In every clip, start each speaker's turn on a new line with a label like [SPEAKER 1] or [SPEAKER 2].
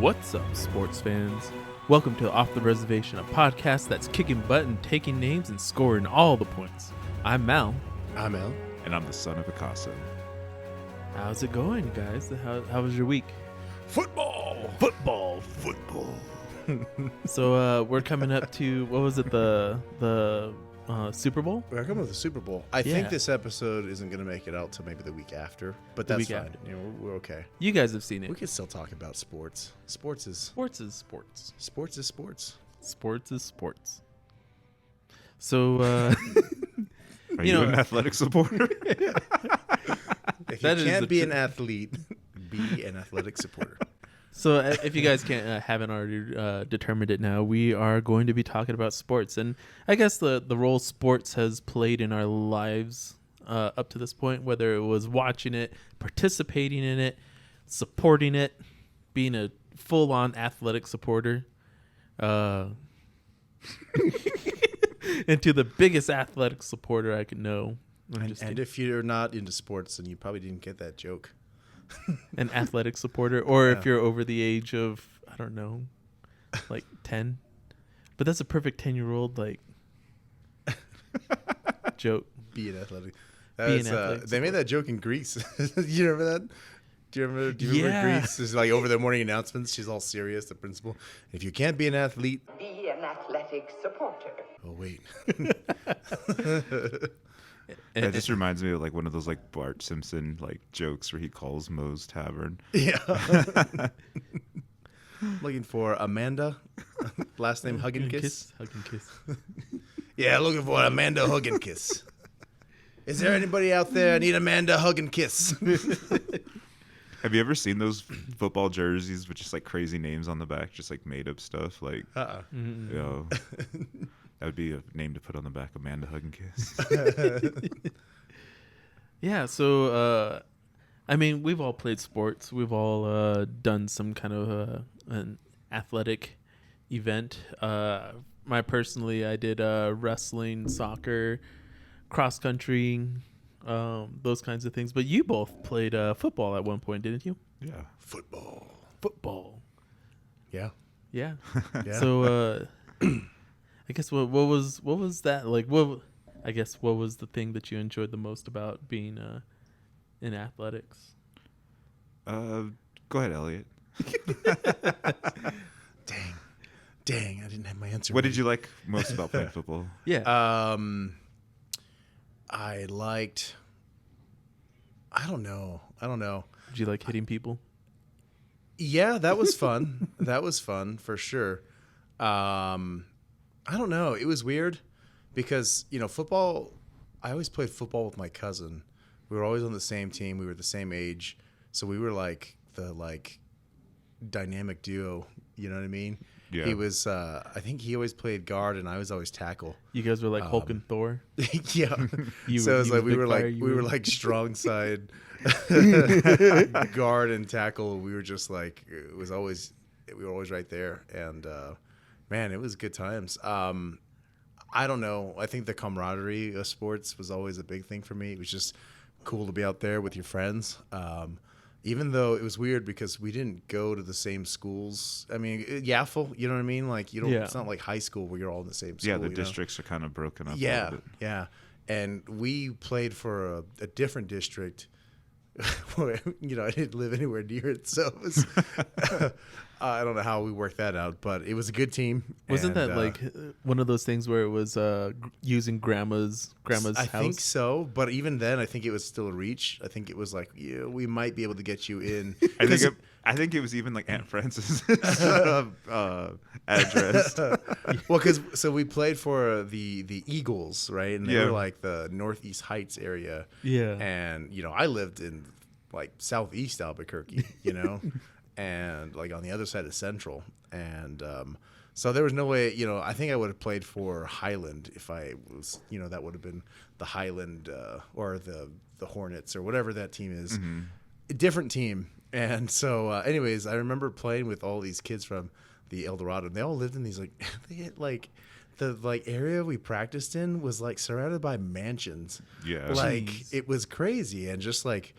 [SPEAKER 1] What's up, sports fans? Welcome to Off the Reservation, a podcast that's kicking butt and taking names and scoring all the points. I'm Mal.
[SPEAKER 2] I'm El.
[SPEAKER 3] And I'm the son of Picasso.
[SPEAKER 1] How's it going, guys? How was your week?
[SPEAKER 2] Football.
[SPEAKER 1] So we're coming up to, what was it, the Super Bowl?
[SPEAKER 2] We're coming with the Super Bowl. I think this episode isn't going to make it out till maybe the week after, but that's fine.
[SPEAKER 1] After.
[SPEAKER 2] You know, we're okay.
[SPEAKER 1] You guys have seen it.
[SPEAKER 2] We can still talk about sports. Sports is
[SPEAKER 1] sports.
[SPEAKER 2] sports.
[SPEAKER 1] Sports is sports. So,
[SPEAKER 3] Are you an athletic supporter?
[SPEAKER 2] If you can't be an athlete, be an athletic supporter.
[SPEAKER 1] So if you guys haven't already determined it now, we are going to be talking about sports. And I guess the role sports has played in our lives up to this point, whether it was watching it, participating in it, supporting it, being a full-on athletic supporter, and to the biggest athletic supporter I could know.
[SPEAKER 2] And if you're not into sports, then you probably didn't get that joke.
[SPEAKER 1] An athletic supporter, or if you're over the age of, I don't know, like 10. But that's a perfect 10-year-old joke.
[SPEAKER 2] Be an athletic. They made that joke in Greece. You remember that? Do you remember Greece? It's like over their morning announcements. She's all serious, the principal. If you can't be an athlete,
[SPEAKER 4] be an athletic supporter.
[SPEAKER 2] Oh, wait.
[SPEAKER 3] That just reminds me of like one of those like Bart Simpson like jokes where he calls Moe's Tavern.
[SPEAKER 2] Yeah. Looking for Amanda. Last name Hug and Kiss.
[SPEAKER 1] Hug and Kiss.
[SPEAKER 2] Yeah, looking for Amanda Hug and Kiss. Is there anybody out there need Amanda Hug and Kiss?
[SPEAKER 3] Have you ever seen those football jerseys with just like crazy names on the back, just like made up stuff? Like,
[SPEAKER 1] Mm-hmm.
[SPEAKER 3] you know, that would be a name to put on the back, Amanda Hug and Kiss.
[SPEAKER 1] Yeah, so I mean, we've all played sports. We've all done some kind of an athletic event. I did wrestling, soccer, cross country, those kinds of things. But you both played football at one point, didn't you?
[SPEAKER 3] Yeah.
[SPEAKER 1] Football.
[SPEAKER 2] Yeah.
[SPEAKER 1] Yeah.
[SPEAKER 2] Yeah.
[SPEAKER 1] So I guess what was that like? What was the thing that you enjoyed the most about being in athletics?
[SPEAKER 3] Go ahead, Elliot.
[SPEAKER 2] Dang, I didn't have my answer.
[SPEAKER 3] What did you like most about playing football?
[SPEAKER 1] Yeah.
[SPEAKER 2] I liked. I don't know.
[SPEAKER 1] Did you like hitting people?
[SPEAKER 2] Yeah, that was fun. That was fun for sure. I don't know. It was weird because, football, I always played football with my cousin. We were always on the same team. We were the same age. So we were like the dynamic duo. You know what I mean?
[SPEAKER 3] Yeah.
[SPEAKER 2] He was, I think he always played guard and I was always tackle.
[SPEAKER 1] You guys were like Hulk and Thor.
[SPEAKER 2] Yeah. So it was like we were like strong side guard and tackle. We were just like we were always right there, and man, it was good times. I don't know. I think the camaraderie of sports was always a big thing for me. It was just cool to be out there with your friends. Even though it was weird because we didn't go to the same schools. I mean, Yaffle, you know what I mean? Like you don't. Yeah. It's not like high school where you're all in the same school.
[SPEAKER 3] Yeah, the districts are kind of broken up.
[SPEAKER 2] Yeah,
[SPEAKER 3] a little bit.
[SPEAKER 2] yeah. And we played for a different district. Where, I didn't live anywhere near it, so it was, I don't know how we worked that out, but it was a good team.
[SPEAKER 1] Wasn't that like one of those things where it was using grandma's house?
[SPEAKER 2] I think so, but even then, I think it was still a reach. I think it was like, we might be able to get you in.
[SPEAKER 3] I think it was even like Aunt Francis' address.
[SPEAKER 2] Well, so we played for the Eagles, right? And they were like the Northeast Heights area.
[SPEAKER 1] Yeah.
[SPEAKER 2] And I lived in like Southeast Albuquerque, and like on the other side of Central, and so there was no way. I think I would have played for Highland if I was. That would have been the Highland or the Hornets or whatever that team is. Mm-hmm. A different team. And so, anyways, I remember playing with all these kids from the El Dorado. And they all lived in these they had the area we practiced in was like surrounded by mansions.
[SPEAKER 3] Yeah,
[SPEAKER 2] like it was crazy, and just like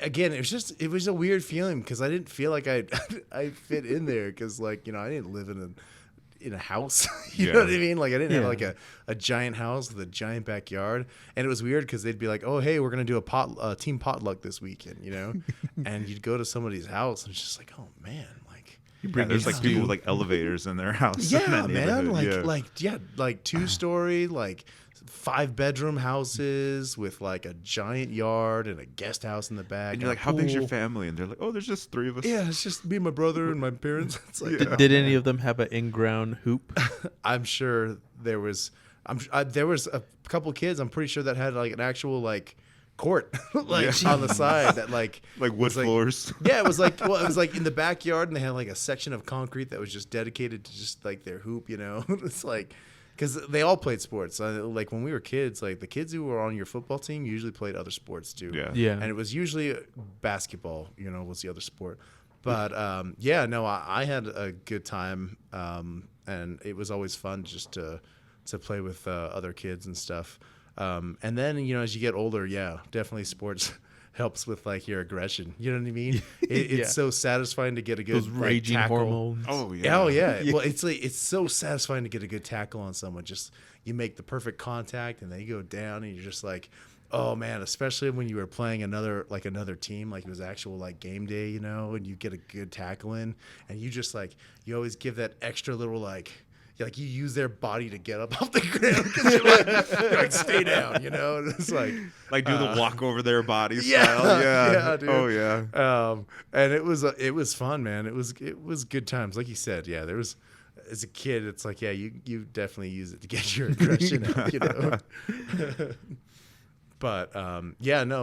[SPEAKER 2] again, it was a weird feeling because I didn't feel like I fit in there because like, you know, I didn't live in a house. You know what I mean? Like I didn't have like a giant house with a giant backyard. And it was weird because they'd be like, oh, hey, we're going to do a team potluck this weekend, you know? And you'd go to somebody's house and it's just like, oh man, like
[SPEAKER 3] There's like people with like elevators in their house. in
[SPEAKER 2] yeah,
[SPEAKER 3] that
[SPEAKER 2] man.
[SPEAKER 3] neighborhood.
[SPEAKER 2] Like 2-story, like 5-bedroom houses with like a giant yard and a guest house in the back.
[SPEAKER 3] And you're like, how big's your family? And they're like, oh, there's just 3 of us.
[SPEAKER 2] Yeah, it's just me, my brother, and my parents. It's like,
[SPEAKER 1] Did any of them have an in-ground hoop?
[SPEAKER 2] I'm sure there was. There was a couple kids. I'm pretty sure that had like an actual like court like on the side that like
[SPEAKER 3] wood floors.
[SPEAKER 2] Yeah, it was like in the backyard, and they had like a section of concrete that was just dedicated to just like their hoop. You know, it's like. Because they all played sports. Like when we were kids, like the kids who were on your football team usually played other sports too.
[SPEAKER 1] Yeah.
[SPEAKER 2] And it was usually basketball, you know, was the other sport. But I had a good time, and it was always fun just to play with other kids and stuff. And then, you know, as you get older, yeah, definitely sports helps with like your aggression. You know what I mean? It's so satisfying to get a good
[SPEAKER 1] Those raging
[SPEAKER 2] tackle.
[SPEAKER 1] hormones.
[SPEAKER 3] Oh yeah.
[SPEAKER 2] Oh yeah. Well, it's so satisfying to get a good tackle on someone. Just you make the perfect contact, and then you go down, and you're just like, oh man. Especially when you were playing another team, like it was actual like game day, you know, and you get a good tackle in, and you just like you always give that extra little like you use their body to get up off the ground because you're like stay down, you know. And it's like
[SPEAKER 3] do the walk over their body
[SPEAKER 2] yeah,
[SPEAKER 3] style. Yeah.
[SPEAKER 2] dude.
[SPEAKER 3] Oh yeah.
[SPEAKER 2] And it was fun, man. It was good times, like you said. Yeah, there was as a kid, it's like you definitely use it to get your aggression out, you know. But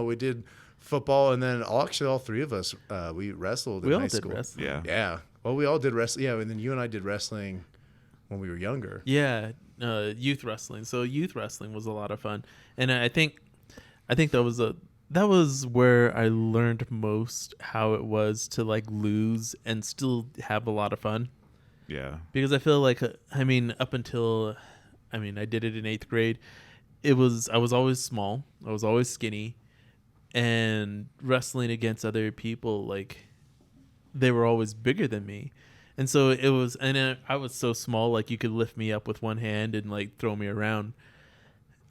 [SPEAKER 2] we did football, and then all 3 of us we wrestled in high school.
[SPEAKER 1] Wrestling.
[SPEAKER 3] Yeah.
[SPEAKER 2] Well, we all did wrestling. Yeah, and then you and I did wrestling when we were younger.
[SPEAKER 1] Yeah, youth wrestling. So youth wrestling was a lot of fun, and I think that was where I learned most how it was to like lose and still have a lot of fun.
[SPEAKER 3] Yeah.
[SPEAKER 1] Because I feel like up until I did it in 8th grade. I was always small. I was always skinny, and wrestling against other people, like they were always bigger than me. And so it was, and I was so small, like you could lift me up with one hand and like throw me around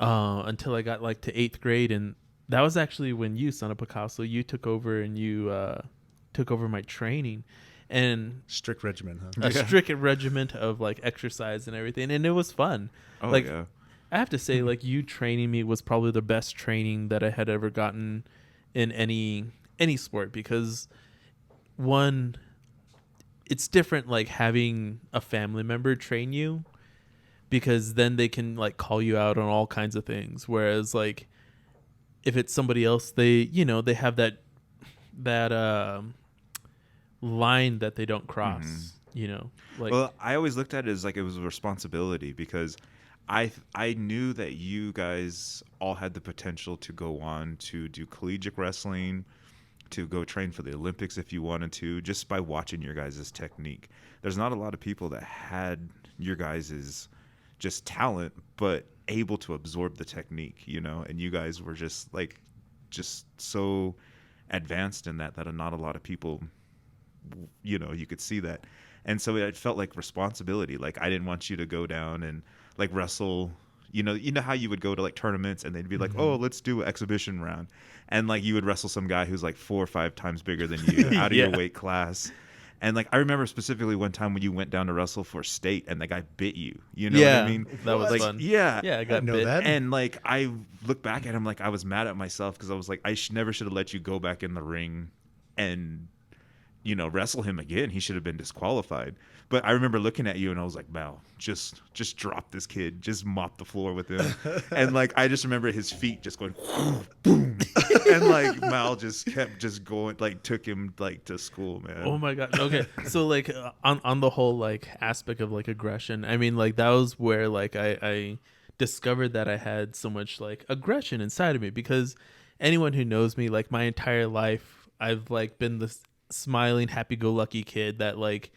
[SPEAKER 1] until I got like to 8th grade. And that was actually when you, Son of Picasso, you took over and you took over my training. And
[SPEAKER 2] strict regimen, huh?
[SPEAKER 1] A strict regiment of like exercise and everything. And it was fun.
[SPEAKER 3] Oh,
[SPEAKER 1] like,
[SPEAKER 3] yeah.
[SPEAKER 1] I have to say, like, you training me was probably the best training that I had ever gotten in any sport, because one, it's different like having a family member train you, because then they can like call you out on all kinds of things, whereas like if it's somebody else, they have that line that they don't cross. Like,
[SPEAKER 3] well, I always looked at it as like it was a responsibility, because I knew that you guys all had the potential to go on to do collegiate wrestling, to go train for the Olympics if you wanted to, just by watching your guys' technique. There's not a lot of people that had your guys' just talent, but able to absorb the technique, and you guys were just so advanced in that not a lot of people, you could see that. And so it felt like responsibility. Like I didn't want you to go down and like wrestle, you know how you would go to like tournaments and they'd be like, oh, let's do an exhibition round. And like you would wrestle some guy who's like 4 or 5 times bigger than you out of your weight class. And like I remember specifically one time when you went down to wrestle for state and the guy bit you. You know what I mean?
[SPEAKER 1] That was
[SPEAKER 3] like,
[SPEAKER 1] fun.
[SPEAKER 3] Yeah.
[SPEAKER 1] Yeah, I got bit.
[SPEAKER 2] That.
[SPEAKER 3] And like I look back at him, like I was mad at myself because I was like, I never should have let you go back in the ring and wrestle him again. He should have been disqualified. But I remember looking at you and I was like, Mal, just drop this kid. Just mop the floor with him. And like I just remember his feet just going boom. And like Mal just kept just going, like took him like to school, man.
[SPEAKER 1] Oh my god. Okay. So like on the whole like aspect of like aggression, I mean like that was where like I discovered that I had so much like aggression inside of me, because anyone who knows me, like my entire life, I've like been this smiling, happy-go-lucky kid that like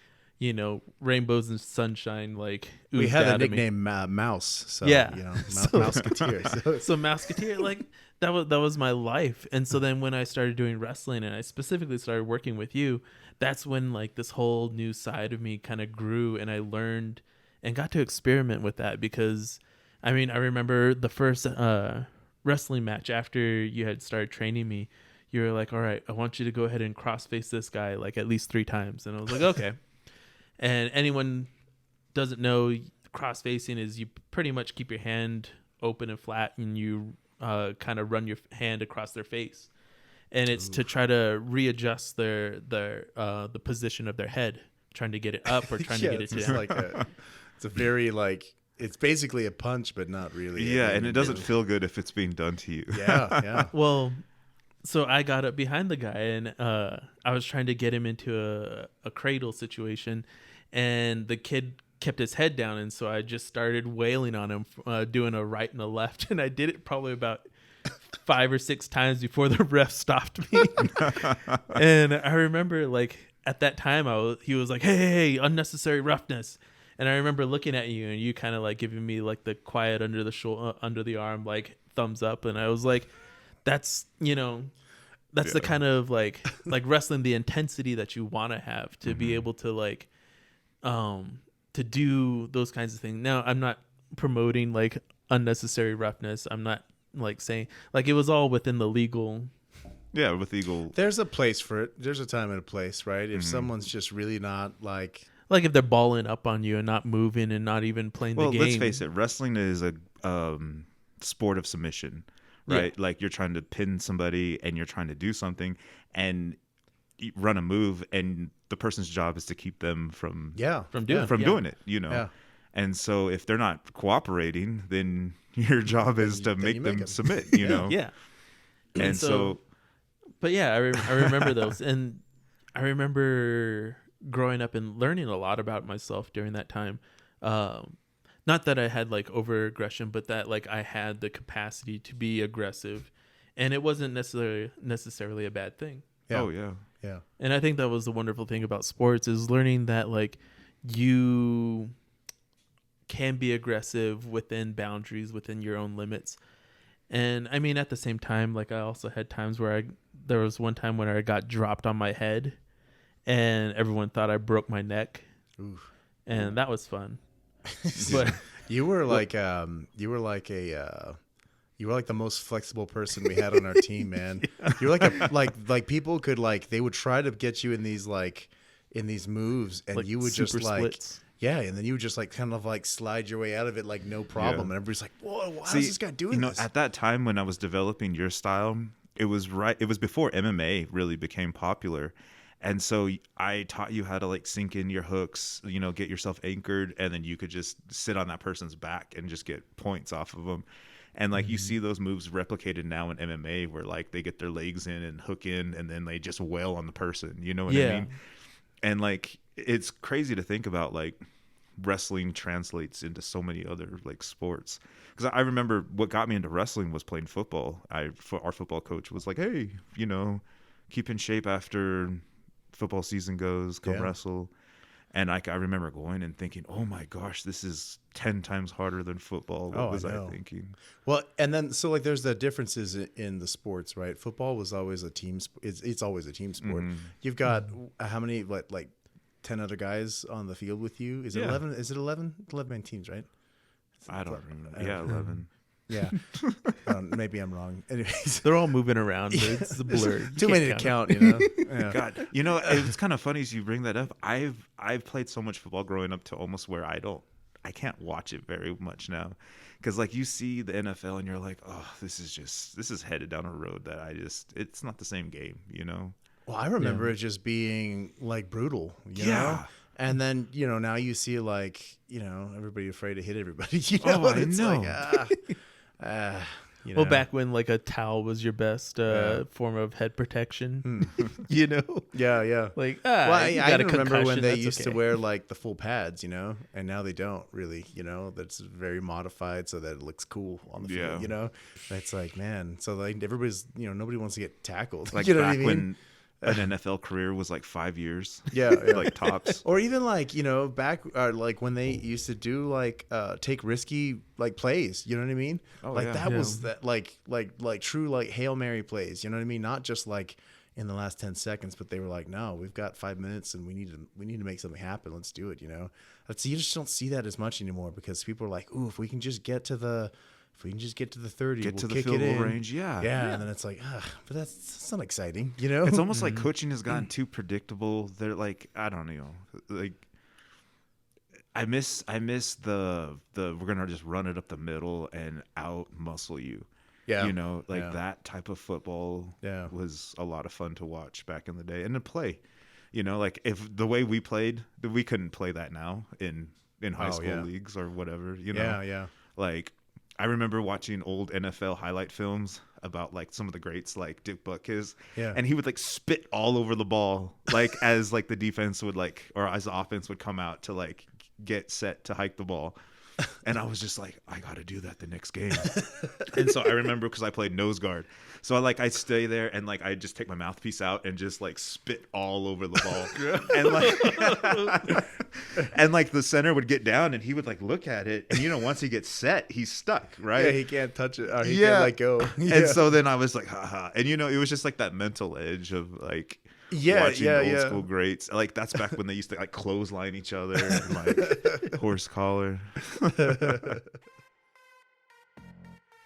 [SPEAKER 1] rainbows and sunshine like
[SPEAKER 2] We
[SPEAKER 1] oozed
[SPEAKER 2] had a
[SPEAKER 1] out of me.
[SPEAKER 2] nickname Mouse, so
[SPEAKER 1] Yeah.
[SPEAKER 2] Mouseketeer.
[SPEAKER 1] So Mouseketeer, like that was my life. And so then when I started doing wrestling and I specifically started working with you, that's when like this whole new side of me kind of grew, and I learned and got to experiment with that. Because I remember the first wrestling match after you had started training me, you were like, all right, I want you to go ahead and cross face this guy like at least 3 times. And I was like, okay. And anyone doesn't know, cross facing is you pretty much keep your hand open and flat, and you kind of run your hand across their face, and it's to try to readjust the position of their head, trying to get it up or trying to get it
[SPEAKER 2] it's
[SPEAKER 1] down.
[SPEAKER 2] like it's a very like it's basically a punch, but not really.
[SPEAKER 3] Yeah, and it doesn't feel good if it's being done to you.
[SPEAKER 2] Yeah.
[SPEAKER 1] Well, so I got up behind the guy, and I was trying to get him into a cradle situation, and the kid kept his head down, and so I just started wailing on him, doing a right and a left, and I did it probably about 5 or 6 times before the ref stopped me. And I remember, like, at that time, he was like, hey, unnecessary roughness. And I remember looking at you, and you kind of like giving me like the quiet under the shoulder, under the arm, like thumbs up, and I was like, that's the kind of like wrestling, the intensity that you want to have to be able to like to do those kinds of things. Now, I'm not promoting like unnecessary roughness. I'm not like saying, like, it was all within the legal.
[SPEAKER 3] Yeah, with Eagle.
[SPEAKER 2] There's a place for it. There's a time and a place, right? If someone's just really not like
[SPEAKER 1] if they're balling up on you and not moving and not even playing the game.
[SPEAKER 3] Well, let's face it, wrestling is a sport of submission, right?
[SPEAKER 1] Yeah.
[SPEAKER 3] Like you're trying to pin somebody and you're trying to do something and run a move, and the person's job is to keep them from doing it,
[SPEAKER 2] Yeah.
[SPEAKER 3] And so if they're not cooperating, then your job is to make them submit,
[SPEAKER 1] Yeah.
[SPEAKER 3] And so
[SPEAKER 1] but yeah, I remember those, and I remember growing up and learning a lot about myself during that time. Not that I had like over aggression, but that like I had the capacity to be aggressive, and it wasn't necessarily a bad thing.
[SPEAKER 2] Yeah.
[SPEAKER 3] Oh yeah.
[SPEAKER 2] Yeah.
[SPEAKER 1] And I think that was the wonderful thing about sports, is learning that like you can be aggressive within boundaries, within your own limits. And I mean, at the same time, like I also had times where there was one time when I got dropped on my head and everyone thought I broke my neck.
[SPEAKER 2] Oof.
[SPEAKER 1] And that was fun. But
[SPEAKER 2] You were like the most flexible person we had on our team, man. You were like people could like, they would try to get you in these moves, and
[SPEAKER 1] like
[SPEAKER 2] you would just
[SPEAKER 1] super
[SPEAKER 2] like
[SPEAKER 1] splits.
[SPEAKER 2] yeah, and then you would just like kind of like slide your way out of it like no problem.
[SPEAKER 3] Yeah.
[SPEAKER 2] And everybody's like, whoa, how's this guy doing this?
[SPEAKER 3] At that time when I was developing your style, it was before MMA really became popular. And so I taught you how to like sink in your hooks, get yourself anchored, and then you could just sit on that person's back and just get points off of them. And like you see those moves replicated now in MMA, where like they get their legs in and hook in, and then they just wail on the person. You know what I mean? And like it's crazy to think about, like wrestling translates into so many other like sports. Because I remember what got me into wrestling was playing football. Our football coach was like, "Hey, keep in shape after football season goes, come wrestle." And I remember going and thinking, oh my gosh, this is 10 times harder than football. What was I thinking?
[SPEAKER 2] Well, and then so like there's the differences in the sports, right? Football was always a team. It's always a team sport. You've got how many like 10 other guys on the field with you? Is it 11? Is it 11? 11 teams, right?
[SPEAKER 3] I don't remember. Yeah, 11.
[SPEAKER 2] Yeah. Maybe I'm wrong. Anyways,
[SPEAKER 1] They're all moving around, but it's a blur. You
[SPEAKER 2] too
[SPEAKER 1] can't
[SPEAKER 2] many to count, Yeah.
[SPEAKER 3] God, it's kind of funny as you bring that up. I've played so much football growing up to almost where I can't watch it very much now, because like you see the NFL and you're like, oh, this is headed down a road that it's not the same game,
[SPEAKER 2] Well, I remember it just being like brutal, you know? And then, now you see like, everybody afraid to hit everybody.
[SPEAKER 3] Oh, I
[SPEAKER 2] it's
[SPEAKER 3] know.
[SPEAKER 2] Like,
[SPEAKER 1] Well, back when like a towel was your best form of head protection,
[SPEAKER 2] Yeah.
[SPEAKER 1] like
[SPEAKER 2] Well, I
[SPEAKER 1] got a
[SPEAKER 2] remember when
[SPEAKER 1] concussion,
[SPEAKER 2] they
[SPEAKER 1] that's
[SPEAKER 2] used to
[SPEAKER 1] okay.
[SPEAKER 2] wear like the full pads, and now they don't really, that's very modified so that it looks cool on the field, It's like, man, so like everybody's, nobody wants to get tackled.
[SPEAKER 3] Like
[SPEAKER 2] you know
[SPEAKER 3] back
[SPEAKER 2] what I mean?
[SPEAKER 3] an NFL career was like 5 years.
[SPEAKER 2] Yeah,
[SPEAKER 3] Like tops.
[SPEAKER 2] Or even like, back like when they used to do like take risky like plays, you know what I mean?
[SPEAKER 3] Oh,
[SPEAKER 2] like
[SPEAKER 3] yeah.
[SPEAKER 2] that
[SPEAKER 1] Yeah.
[SPEAKER 2] was that like true like Hail Mary plays, you know what I mean? Not just like in the last 10 seconds, but they were like, no, we've got 5 minutes and we need to make something happen. Let's do it, So you just don't see that as much anymore because people are like, ooh, if we can just get to the 30,
[SPEAKER 3] Get
[SPEAKER 2] we'll
[SPEAKER 3] to the
[SPEAKER 2] kick
[SPEAKER 3] field
[SPEAKER 2] it
[SPEAKER 3] goal
[SPEAKER 2] in.
[SPEAKER 3] range. Yeah.
[SPEAKER 2] And then it's like, but that's not exciting,
[SPEAKER 3] It's almost like coaching has gotten too predictable. They're like, I don't know, like I miss the we're gonna just run it up the middle and out muscle you.
[SPEAKER 2] Yeah.
[SPEAKER 3] Like that type of football
[SPEAKER 2] Yeah.
[SPEAKER 3] was a lot of fun to watch back in the day and to play. Like if the way we played, we couldn't play that now in high school leagues or whatever.
[SPEAKER 2] Yeah.
[SPEAKER 3] Like I remember watching old NFL highlight films about like some of the greats like Dick Butkus.
[SPEAKER 2] Yeah.
[SPEAKER 3] And he would like spit all over the ball like as like the defense would like or as the offense would come out to like get set to hike the ball. And I was just like, I got to do that the next game. And so I remember because I played nose guard. So I stay there and like I just take my mouthpiece out and just like spit all over the ball. And like the center would get down and he would like look at it. And once he gets set, he's stuck, right?
[SPEAKER 2] Yeah, he can't touch it. Or he can't let go.
[SPEAKER 3] And so then I was like, haha. And it was just like that mental edge of like watching old school greats. Like that's back when they used to like clothesline each other and like horse collar.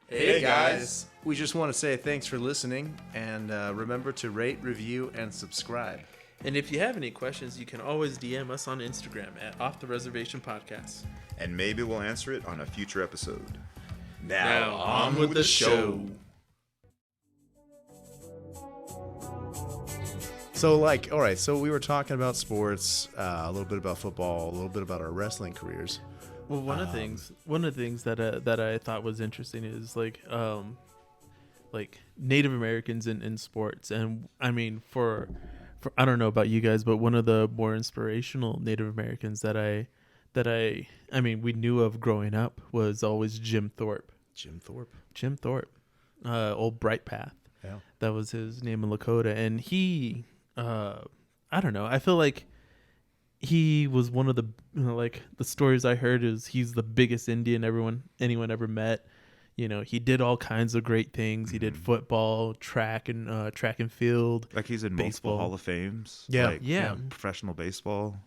[SPEAKER 2] Hey guys, we just want to say thanks for listening and remember to rate, review, and subscribe.
[SPEAKER 1] And if you have any questions, you can always DM us on Instagram at Off the Reservation Podcast.
[SPEAKER 3] And maybe we'll answer it on a future episode.
[SPEAKER 1] Now on with the show.
[SPEAKER 2] So all right, so we were talking about sports, a little bit about football, a little bit about our wrestling careers.
[SPEAKER 1] Well, one of the things that I thought was interesting is like Native Americans in sports, and I mean for I don't know about you guys, but one of the more inspirational Native Americans that I mean we knew of growing up was always Jim Thorpe. Old Bright Path.
[SPEAKER 2] Yeah,
[SPEAKER 1] that was his name in Lakota, and he I don't know. I feel like he was one of the like the stories I heard is he's the biggest Indian anyone ever met. He did all kinds of great things. He did football, track and field.
[SPEAKER 3] Like he's in
[SPEAKER 1] baseball.
[SPEAKER 3] multiple Hall of Fames.
[SPEAKER 2] Yeah.
[SPEAKER 3] Like,
[SPEAKER 1] Yeah.
[SPEAKER 3] Professional baseball.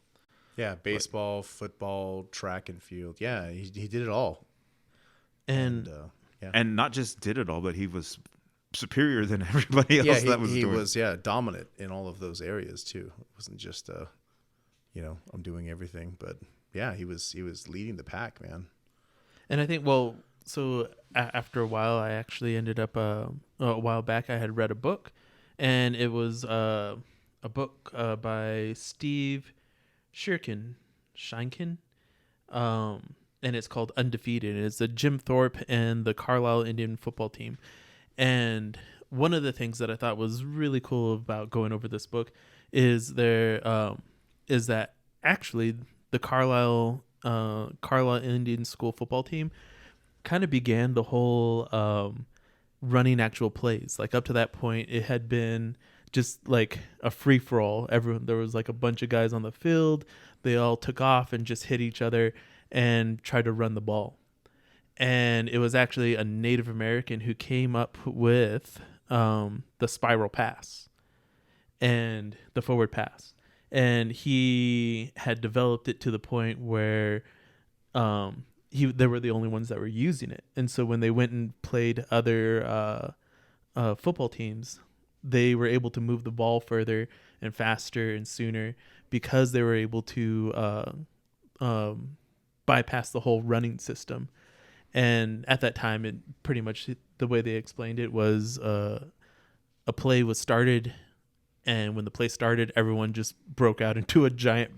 [SPEAKER 2] Yeah, baseball, football, track and field. Yeah, he did it all.
[SPEAKER 1] And
[SPEAKER 3] And not just did it all, but he was superior than everybody else that was
[SPEAKER 2] he
[SPEAKER 3] doing.
[SPEAKER 2] was dominant in all of those areas too. It wasn't just I'm doing everything, but yeah, he was leading the pack, man.
[SPEAKER 1] I think so after a while I actually ended up a while back I had read a book, and it was a book by Steve Sheinkin, and it's called Undefeated. It's a Jim Thorpe and the Carlisle Indian football team. And one of the things that I thought was really cool about going over this book is that actually the Carlisle Indian school football team kind of began the whole running actual plays. Like up to that point, it had been just like a free for all. There was like a bunch of guys on the field. They all took off and just hit each other and tried to run the ball. And it was actually a Native American who came up with the spiral pass and the forward pass. And he had developed it to the point where they were the only ones that were using it. And so when they went and played other football teams, they were able to move the ball further and faster and sooner because they were able to bypass the whole running system. And at that time, it pretty much the way they explained it was a play was started, and when the play started, everyone just broke out into a giant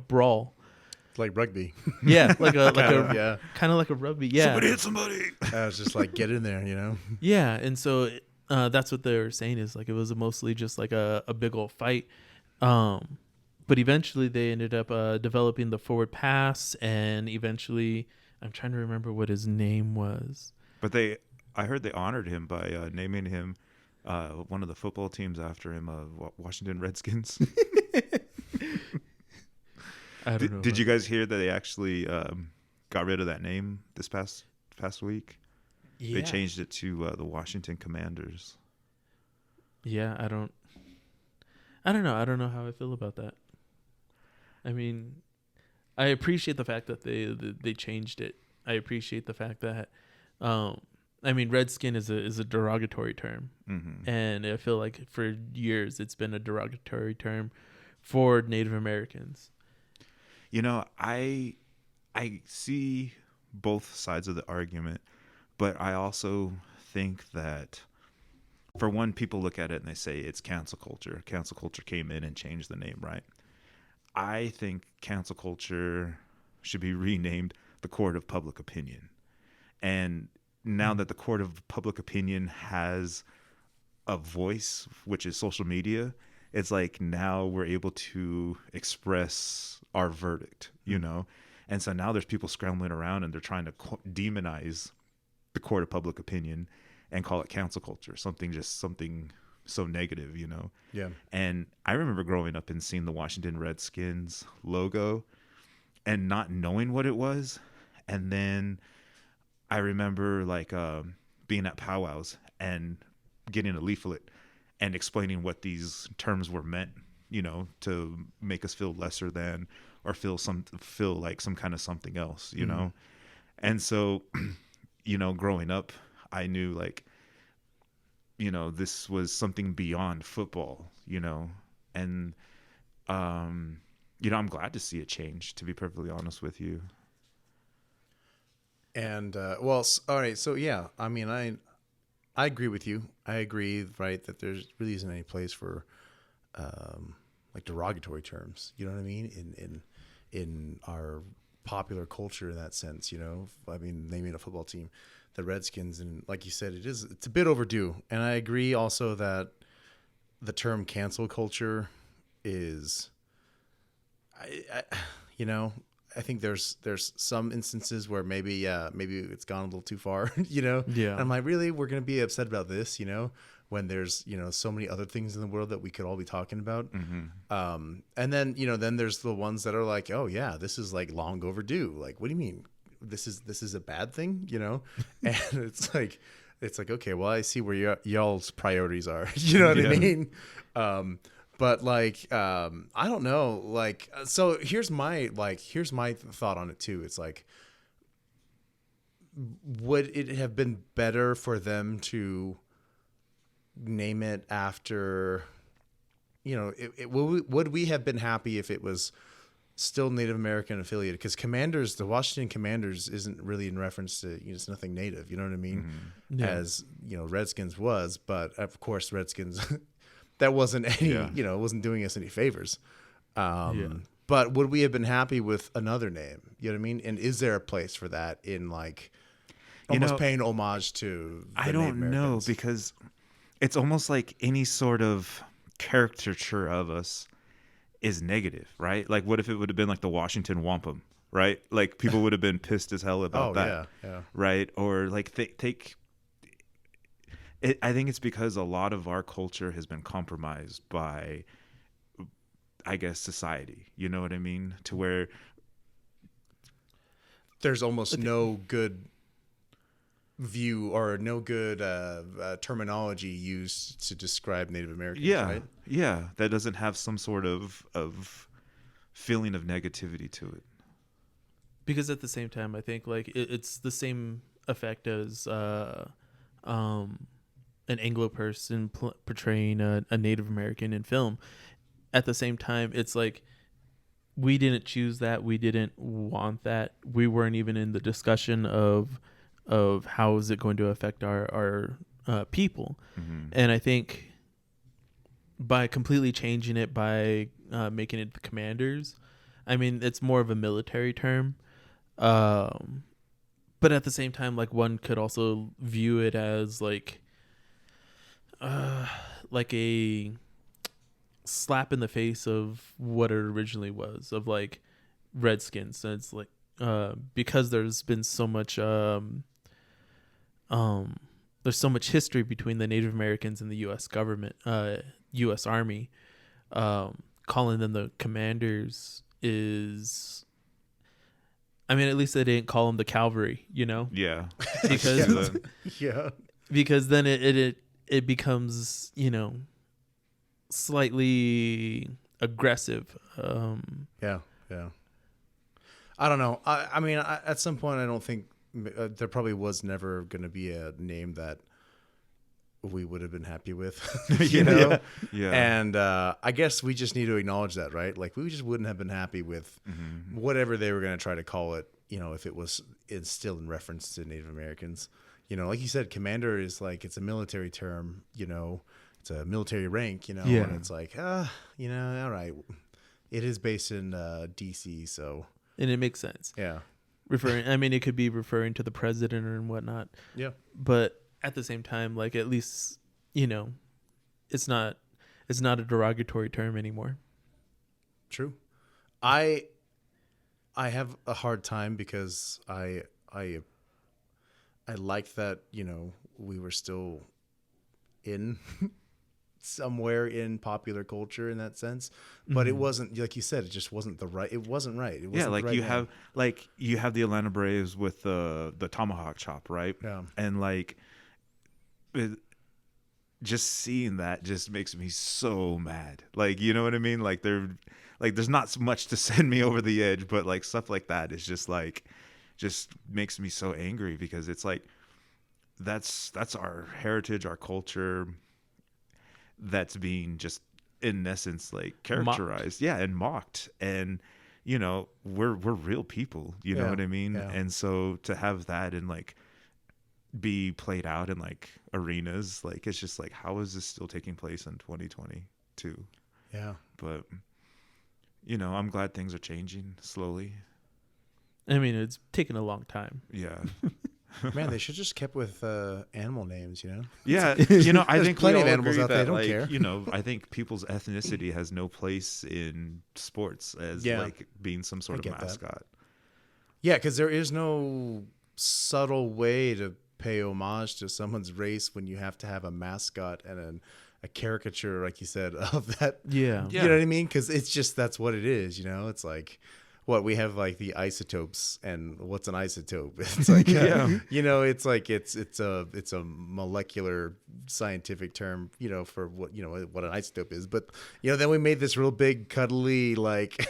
[SPEAKER 1] brawl.
[SPEAKER 2] Like rugby.
[SPEAKER 1] Yeah, kind of like a rugby. Yeah,
[SPEAKER 3] Somebody hit somebody.
[SPEAKER 2] I was just like, get in there,
[SPEAKER 1] Yeah, and so that's what they were saying is like it was mostly just like a big old fight. But eventually they ended up developing the forward pass, and eventually I'm trying to remember what his name was.
[SPEAKER 3] But I heard they honored him by naming him one of the football teams after him, Washington Redskins.
[SPEAKER 1] I don't know.
[SPEAKER 3] Did you guys hear that they actually got rid of that name this past week?
[SPEAKER 1] Yeah.
[SPEAKER 3] They changed it to the Washington Commanders.
[SPEAKER 1] Yeah, I don't know. I don't know how I feel about that. I mean, I appreciate the fact that they changed it. I appreciate the fact that, I mean, Redskin is a derogatory term, and I feel like for years it's been a derogatory term for Native Americans.
[SPEAKER 3] You know, I see both sides of the argument, but I also think that, for one, people look at it and they say it's cancel culture. Cancel culture came in and changed the name, right? I think cancel culture should be renamed the Court of Public Opinion. And now that the Court of Public Opinion has a voice, which is social media, it's like now we're able to express our verdict, you know? And so now there's people scrambling around and they're trying to demonize the Court of Public Opinion and call it cancel culture, something so negative, you know?
[SPEAKER 2] Yeah.
[SPEAKER 3] And I remember growing up and seeing the Washington Redskins logo and not knowing what it was. And then I remember like being at powwows and getting a leaflet and explaining what these terms were meant, you know, to make us feel lesser than or feel like some kind of something else, you know? And so, you know, growing up, I knew like, you know, this was something beyond football, you know, and, you know, I'm glad to see it change, to be perfectly honest with you.
[SPEAKER 2] And, well, all right. So, yeah, I mean, I agree with you. I agree, right, that there's really isn't any place for, like derogatory terms, you know what I mean? In our popular culture in that sense, you know, I mean, naming a football team, the Redskins, and like you said, it's a bit overdue. And I agree also that the term cancel culture is, you know, I think there's some instances where maybe it's gone a little too far, you know?
[SPEAKER 1] Yeah.
[SPEAKER 2] And I'm like, really, we're going to be upset about this, you know, when there's, you know, so many other things in the world that we could all be talking about. And then, you know, then there's the ones that are like, oh yeah, this is like long overdue. Like, what do you mean? This is a bad thing, you know? And it's like, okay, well, I see where y'all's priorities are. You know what I mean? But like, I don't know. Like, so here's my thought on it too. It's like, would it have been better for them to name it after, you know, would we have been happy if it was still Native American affiliated? Because the Washington Commanders isn't really in reference to, you know, it's nothing Native, you know what I mean?
[SPEAKER 1] Yeah.
[SPEAKER 2] As, you know, Redskins was, but of course Redskins, that wasn't any, you know, it wasn't doing us any favors. But would we have been happy with another name? You know what I mean? And is there a place for that in like almost paying homage to the
[SPEAKER 3] I don't know, because it's almost like any sort of caricature of us is negative, right? Like, what if it would have been like the Washington Wampum, right? Like, people would have been pissed as hell about that, right? Or like take it. I think it's because a lot of our culture has been compromised by, I guess, society. You know what I mean? To where
[SPEAKER 2] there's almost no good view or no good terminology used to describe Native Americans, right?
[SPEAKER 3] Yeah, that doesn't have some sort of feeling of negativity to it.
[SPEAKER 1] Because at the same time, I think like it's the same effect as an Anglo person portraying a Native American in film. At the same time, it's like we didn't choose that. We didn't want that. We weren't even in the discussion of how is it going to affect our people. And I think by completely changing it, by making it the Commanders, I mean, it's more of a military term. But at the same time, like one could also view it as like a slap in the face of what it originally was, of like Redskins. So it's like because there's been so much there's so much history between the Native Americans and the U.S. government, U.S. Army. Calling them the commanders is, I mean, at least they didn't call them the cavalry, you know?
[SPEAKER 3] Yeah.
[SPEAKER 1] Because
[SPEAKER 2] Yeah.
[SPEAKER 1] because then it becomes, you know, slightly aggressive.
[SPEAKER 2] Yeah. I don't know. I mean, at some point, I don't think there probably was never going to be a name that we would have been happy with, you know?
[SPEAKER 3] Yeah.
[SPEAKER 2] And I guess we just need to acknowledge that, right? Like, we just wouldn't have been happy with whatever they were going to try to call it, you know, if it's still in reference to Native Americans. You know, like you said, commander is like, it's a military term, you know, it's a military rank, you know,
[SPEAKER 1] Yeah.
[SPEAKER 2] and it's like, you know, all right. It is based in DC, so.
[SPEAKER 1] And it makes sense.
[SPEAKER 2] Yeah.
[SPEAKER 1] I mean, it could be referring to the president and whatnot.
[SPEAKER 2] Yeah.
[SPEAKER 1] But at the same time, like, at least, you know, it's not a derogatory term anymore.
[SPEAKER 2] True. I have a hard time because I liked that, you know, we were still in somewhere in popular culture in that sense, but it wasn't, like you said, it just wasn't it wasn't right. It wasn't
[SPEAKER 3] Yeah, like
[SPEAKER 2] the right
[SPEAKER 3] you have the Atlanta Braves with the tomahawk chop, right?
[SPEAKER 2] Yeah.
[SPEAKER 3] And like just seeing that just makes me so mad. Like, you know what I mean? Like there's not so much to send me over the edge, but like stuff like that is just makes me so angry, because it's like that's our heritage, our culture, that's being just in essence like characterized, and mocked. And you know, we're real people, you know what I mean?
[SPEAKER 2] Yeah.
[SPEAKER 3] And so to have that and like be played out in like arenas, like it's just like, how is this still taking place in 2022?
[SPEAKER 2] Yeah.
[SPEAKER 3] But you know, I'm glad things are changing slowly.
[SPEAKER 1] I mean, it's taken a long time.
[SPEAKER 3] Yeah.
[SPEAKER 2] Man, they should just kept with animal names, you know?
[SPEAKER 3] Yeah, you know, I
[SPEAKER 2] There's
[SPEAKER 3] think
[SPEAKER 2] plenty
[SPEAKER 3] we
[SPEAKER 2] of
[SPEAKER 3] all
[SPEAKER 2] animals
[SPEAKER 3] agree
[SPEAKER 2] out there,
[SPEAKER 3] that,
[SPEAKER 2] don't
[SPEAKER 3] like,
[SPEAKER 2] care.
[SPEAKER 3] you know, I think people's ethnicity has no place in sports as like being some sort of
[SPEAKER 2] get that.
[SPEAKER 3] mascot.
[SPEAKER 2] Yeah, because there is no subtle way to pay homage to someone's race when you have to have a mascot and a caricature, like you said, of that.
[SPEAKER 1] Yeah.
[SPEAKER 2] You know what I mean? Because it's just, that's what it is, you know? It's like, what, we have like the isotopes, and what's an isotope? It's like, you know, it's like, it's a molecular scientific term, you know, for what, you know, what an isotope is. But, you know, then we made this real big, cuddly, like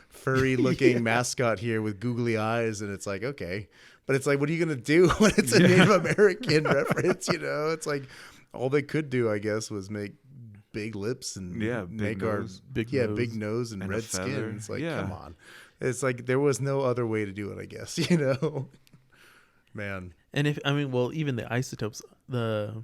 [SPEAKER 2] furry looking mascot here with googly eyes. And it's like, okay, but it's like, what are you going to do when it's a Native American reference? You know, it's like, all they could do, I guess, was make big lips and make our big nose and red skin. It's like, come on. It's like, there was no other way to do it, I guess, you know? Man.
[SPEAKER 1] And even the isotopes,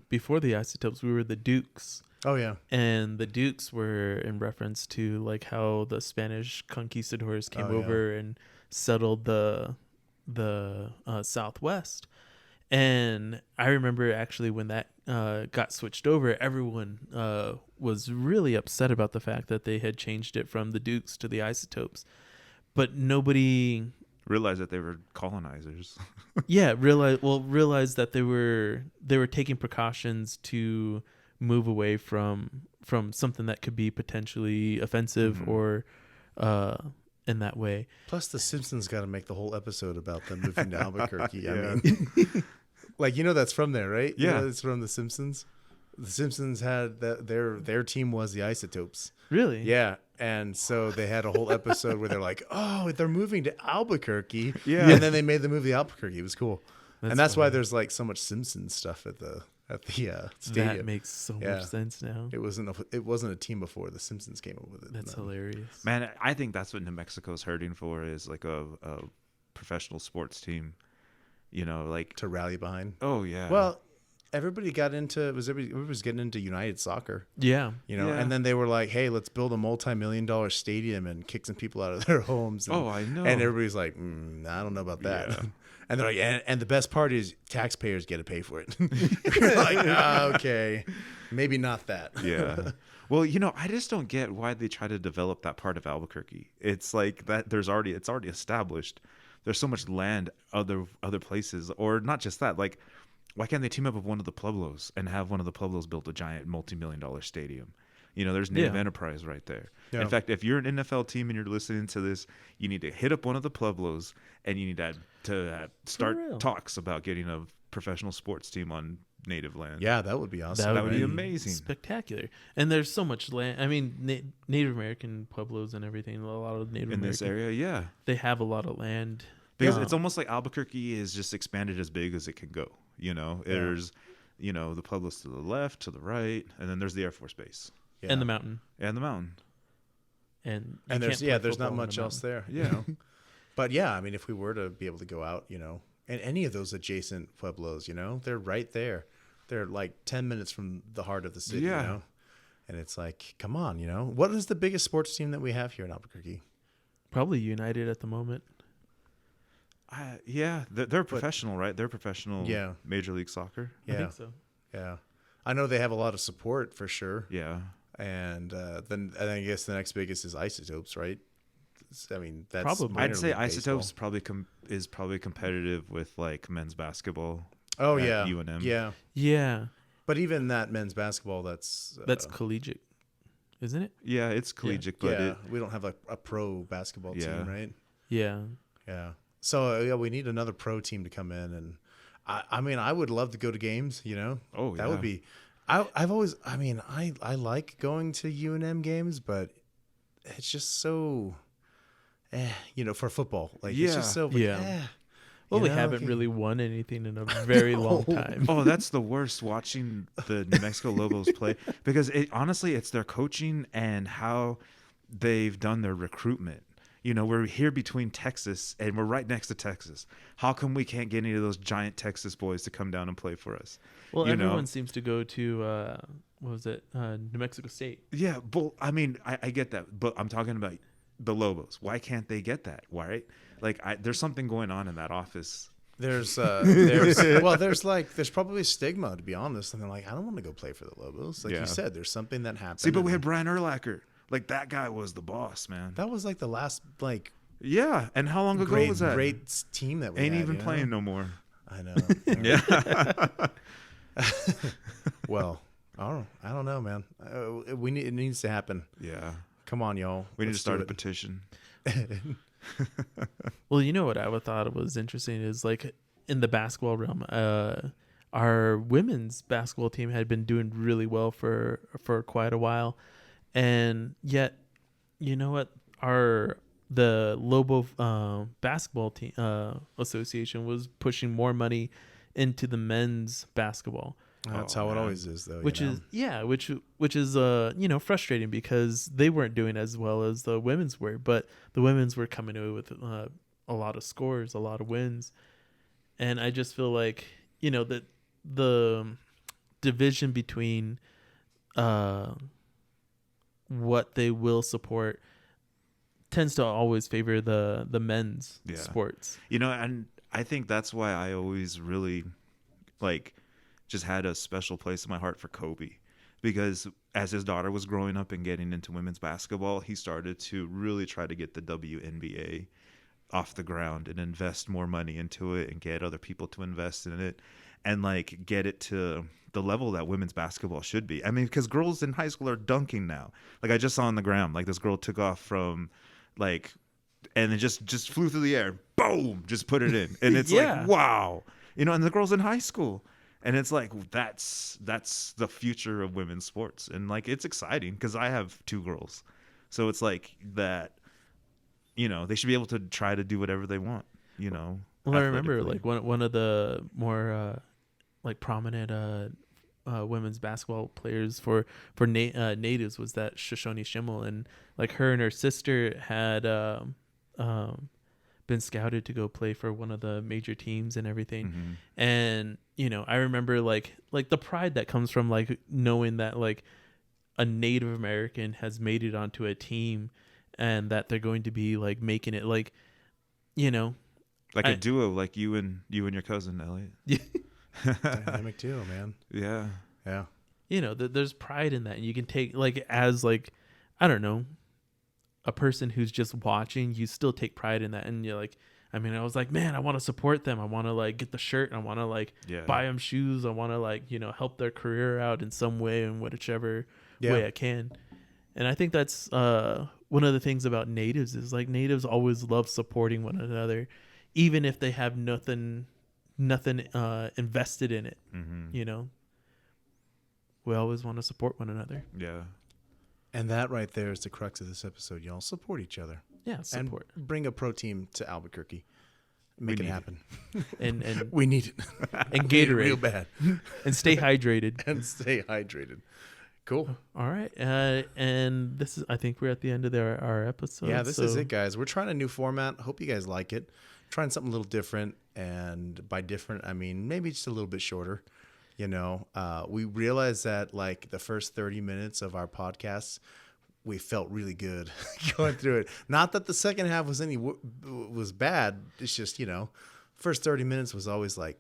[SPEAKER 1] before the isotopes, we were the Dukes.
[SPEAKER 2] Oh, yeah.
[SPEAKER 1] And the Dukes were in reference to like how the Spanish conquistadors came over and settled the Southwest. And I remember actually when that got switched over, everyone was really upset about the fact that they had changed it from the Dukes to the isotopes. But nobody
[SPEAKER 3] realized that they were colonizers.
[SPEAKER 1] realized that they were taking precautions to move away from something that could be potentially offensive or in that way.
[SPEAKER 2] Plus, The Simpsons got to make the whole episode about them moving to Albuquerque. I mean, like, you know, that's from there, right?
[SPEAKER 3] Yeah,
[SPEAKER 2] you know, it's from The Simpsons. The Simpsons had that their team was the Isotopes.
[SPEAKER 1] Really?
[SPEAKER 2] Yeah. And so they had a whole episode where they're like, oh, they're moving to Albuquerque.
[SPEAKER 3] Yeah.
[SPEAKER 2] And then they made the movie Albuquerque. It was cool. That's
[SPEAKER 1] funny.
[SPEAKER 2] why there's like so much Simpsons stuff at the stadium.
[SPEAKER 1] That makes so much sense now.
[SPEAKER 2] It wasn't a team before. The Simpsons came up with it.
[SPEAKER 1] That's hilarious.
[SPEAKER 3] Man, I think that's what New Mexico's hurting for, is like a professional sports team. You know, like
[SPEAKER 2] to rally behind.
[SPEAKER 3] Oh yeah.
[SPEAKER 2] Well, everybody was getting into United Soccer.
[SPEAKER 1] Yeah.
[SPEAKER 2] You know, and then they were like, hey, let's build a multi-million-dollar stadium and kick some people out of their homes. And,
[SPEAKER 3] I know.
[SPEAKER 2] And everybody's like, I don't know about that. Yeah. And they're like, and the best part is taxpayers get to pay for it. You're like, okay, maybe not that.
[SPEAKER 3] Yeah. Well, you know, I just don't get why they try to develop that part of Albuquerque. It's like that it's already established. There's so much land other places, or not just that, like why can't they team up with one of the Pueblos and have one of the Pueblos build a giant multi-million-dollar stadium? There's Native Enterprise right there.
[SPEAKER 2] Yeah.
[SPEAKER 3] In fact, if you're an NFL team and you're listening to this, you need to hit up one of the Pueblos and you need to start talks about getting a professional sports team on native land.
[SPEAKER 2] Yeah, that would be awesome.
[SPEAKER 3] That would be amazing.
[SPEAKER 1] Spectacular. And there's so much land. I mean, Native American Pueblos and everything, a lot of Native
[SPEAKER 3] in
[SPEAKER 1] American.
[SPEAKER 3] this area, yeah.
[SPEAKER 1] They have a lot of land.
[SPEAKER 3] Because it's almost like Albuquerque is just expanded as big as it can go. There's, the Pueblos to the left, to the right, and then there's the Air Force Base.
[SPEAKER 2] Yeah.
[SPEAKER 1] And the mountain. And
[SPEAKER 2] there's not much else there.
[SPEAKER 3] Yeah.
[SPEAKER 2] But yeah, I mean, if we were to be able to go out, and any of those adjacent Pueblos, they're right there. They're like 10 minutes from the heart of the city, And it's like, come on, What is the biggest sports team that we have here in Albuquerque?
[SPEAKER 1] Probably United at the moment.
[SPEAKER 3] They're professional, right? They're professional Major League Soccer.
[SPEAKER 2] Yeah.
[SPEAKER 1] I think so.
[SPEAKER 2] Yeah. I know they have a lot of support for sure.
[SPEAKER 3] Yeah.
[SPEAKER 2] And then I guess the next biggest is Isotopes, right? I mean, that's
[SPEAKER 1] probably.
[SPEAKER 3] I'd say
[SPEAKER 2] baseball.
[SPEAKER 3] Isotopes is probably competitive with like men's basketball.
[SPEAKER 2] Oh,
[SPEAKER 3] at
[SPEAKER 2] yeah.
[SPEAKER 3] UNM.
[SPEAKER 2] Yeah.
[SPEAKER 1] Yeah.
[SPEAKER 2] But even that men's basketball, that's
[SPEAKER 1] collegiate, isn't it?
[SPEAKER 3] Yeah, it's collegiate, but
[SPEAKER 2] we don't have like a pro basketball team, right?
[SPEAKER 1] Yeah.
[SPEAKER 2] Yeah. So we need another pro team to come in, and I mean, I would love to go to games.
[SPEAKER 3] Oh,
[SPEAKER 2] that would be. I've always. I mean, I like going to UNM games, but it's just so, for football, like it's just so.
[SPEAKER 1] Well, we haven't really won anything in a very long time.
[SPEAKER 3] Oh, that's the worst, watching the New Mexico Lobos play, because honestly, it's their coaching and how they've done their recruitment. We're here between Texas and we're right next to Texas. How come we can't get any of those giant Texas boys to come down and play for us?
[SPEAKER 1] Well, everyone seems to go to, New Mexico State.
[SPEAKER 3] Yeah, but I mean, I get that, but I'm talking about the Lobos. Why can't they get that? Why, right? Like, there's something going on in that office.
[SPEAKER 2] There's probably a stigma, to be honest. And they're like, I don't want to go play for the Lobos. Like you said, there's something that happened.
[SPEAKER 3] See, but we had Brian Urlacher. Like, that guy was the boss, man.
[SPEAKER 2] That was like the last, like,
[SPEAKER 3] yeah. And how long ago was that?
[SPEAKER 2] Great team that we
[SPEAKER 3] ain't
[SPEAKER 2] had,
[SPEAKER 3] even playing no more.
[SPEAKER 2] I know.
[SPEAKER 3] Yeah.
[SPEAKER 2] Well, I don't know, man. It needs to happen.
[SPEAKER 3] Yeah.
[SPEAKER 2] Come on, y'all.
[SPEAKER 3] We need to start a petition.
[SPEAKER 1] Well, what I would thought was interesting is, like, in the basketball realm, our women's basketball team had been doing really well for quite a while. And yet, what? The Lobo basketball team association was pushing more money into the men's basketball.
[SPEAKER 2] That's how it always is, though.
[SPEAKER 1] Which is frustrating, because they weren't doing as well as the women's were, but the women's were coming away with a lot of scores, a lot of wins, and I just feel like that the division between what they will support tends to always favor the men's sports.
[SPEAKER 3] And I think that's why I always really just had a special place in my heart for Kobe, because as his daughter was growing up and getting into women's basketball, he started to really try to get the WNBA off the ground and invest more money into it and get other people to invest in it and get it to the level that women's basketball should be. I mean, because girls in high school are dunking now. Like, I just saw on the ground, this girl took off from and it just flew through the air, boom, just put it in. And it's like, wow, and the girl's in high school. And it's like, that's the future of women's sports. And it's exciting because I have 2 girls. So it's like that, they should be able to try to do whatever they want,
[SPEAKER 1] Well, I remember one of the more prominent women's basketball players for natives was that Shoshone Schimmel, and her and her sister had been scouted to go play for one of the major teams and everything.
[SPEAKER 3] Mm-hmm.
[SPEAKER 1] And I remember like the pride that comes from knowing that a Native American has made it onto a team and that they're going to be making it
[SPEAKER 3] a duo, like you and your cousin Elliot.
[SPEAKER 2] Dynamic duo, man.
[SPEAKER 3] Yeah.
[SPEAKER 1] There's pride in that, and you can take as I don't know, a person who's just watching, you still take pride in that, and you're I mean, I was like, man, I want to support them. I want to like get the shirt. I want to like buy them shoes. I want to like, you know, help their career out in some way, in whichever way I can. And I think that's one of the things about natives is like natives always love supporting one another, even if they have nothing invested in it. You know, we always want to support one another.
[SPEAKER 3] Yeah.
[SPEAKER 2] And that right there is the crux of this episode, y'all. Support each other.
[SPEAKER 1] Yeah, support.
[SPEAKER 2] And bring a pro team to Albuquerque. Make it happen.
[SPEAKER 1] And
[SPEAKER 2] we need it.
[SPEAKER 1] And Gatorade.
[SPEAKER 2] Real bad.
[SPEAKER 1] And stay hydrated.
[SPEAKER 2] And stay hydrated. Cool.
[SPEAKER 1] All right. And this is, I think we're at the end of our episode.
[SPEAKER 2] Yeah, this is it, guys. We're trying a new format. Hope you guys like it. Trying something a little different. And by different, I mean maybe just a little bit shorter. You know, we realized that like the first 30 minutes of our podcast, we felt really good going through it. Not that the second half was bad. It's just, you know, first 30 minutes was always like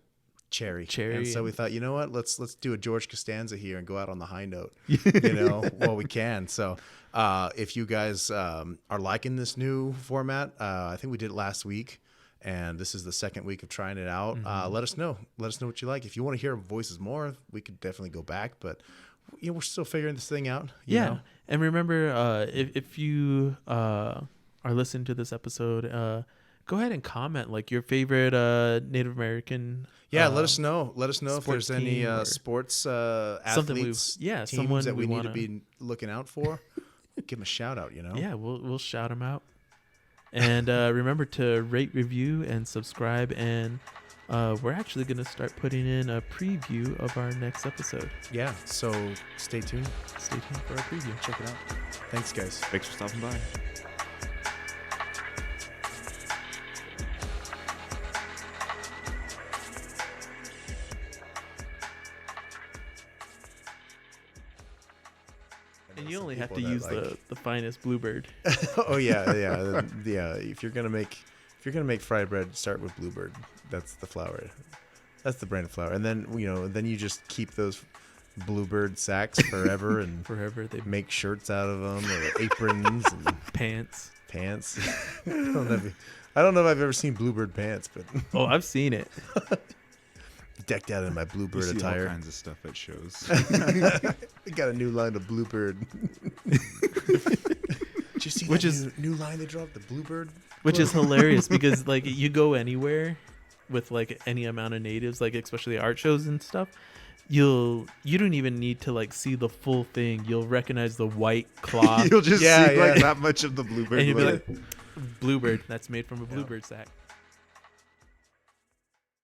[SPEAKER 2] cherry. And so we thought, you know what, let's do a George Costanza here and go out on the high note, you know, while we can. So if you guys are liking this new format, I think we did it last week. And this is the second week of trying it out. Let us know. Let us know what you like. If you want to hear our voices more, we could definitely go back. But you know, we're still figuring this thing out. You know?
[SPEAKER 1] And remember, if you are listening to this episode, go ahead and comment like your favorite Native American.
[SPEAKER 2] Yeah, let us know. Let us know if there's any
[SPEAKER 1] team
[SPEAKER 2] sports athletes, teams
[SPEAKER 1] someone
[SPEAKER 2] that we need
[SPEAKER 1] wanna...
[SPEAKER 2] to be looking out for. Give them a shout out. You know.
[SPEAKER 1] Yeah, we'll shout them out. And remember to rate, review, and subscribe. And we're actually going to start putting in a preview of our next episode.
[SPEAKER 2] Yeah, so stay tuned.
[SPEAKER 1] Stay tuned for our preview.
[SPEAKER 2] Check it out. Thanks, guys.
[SPEAKER 3] Thanks for stopping by.
[SPEAKER 1] And you only have to use the finest bluebird.
[SPEAKER 2] Oh yeah. If you're gonna make fried bread, start with bluebird. That's the flour. That's the brand of flour. And then you just keep those bluebird sacks forever and
[SPEAKER 1] They
[SPEAKER 2] make shirts out of them or aprons and
[SPEAKER 1] pants.
[SPEAKER 2] I don't know if I've ever seen bluebird pants, but
[SPEAKER 1] Oh, I've seen it.
[SPEAKER 2] decked out in my bluebird
[SPEAKER 3] You see
[SPEAKER 2] attire.
[SPEAKER 3] all kinds of stuff at shows.
[SPEAKER 2] I got a new line of bluebird. Did you see that new line they dropped? The bluebird,
[SPEAKER 1] which is hilarious because like you go anywhere with like any amount of natives, like especially art shows and stuff, you don't even need to like see the full thing. You'll recognize the white cloth.
[SPEAKER 3] You'll just see like that much of the bluebird.
[SPEAKER 1] And you'll be like, bluebird. That's made from a bluebird sack.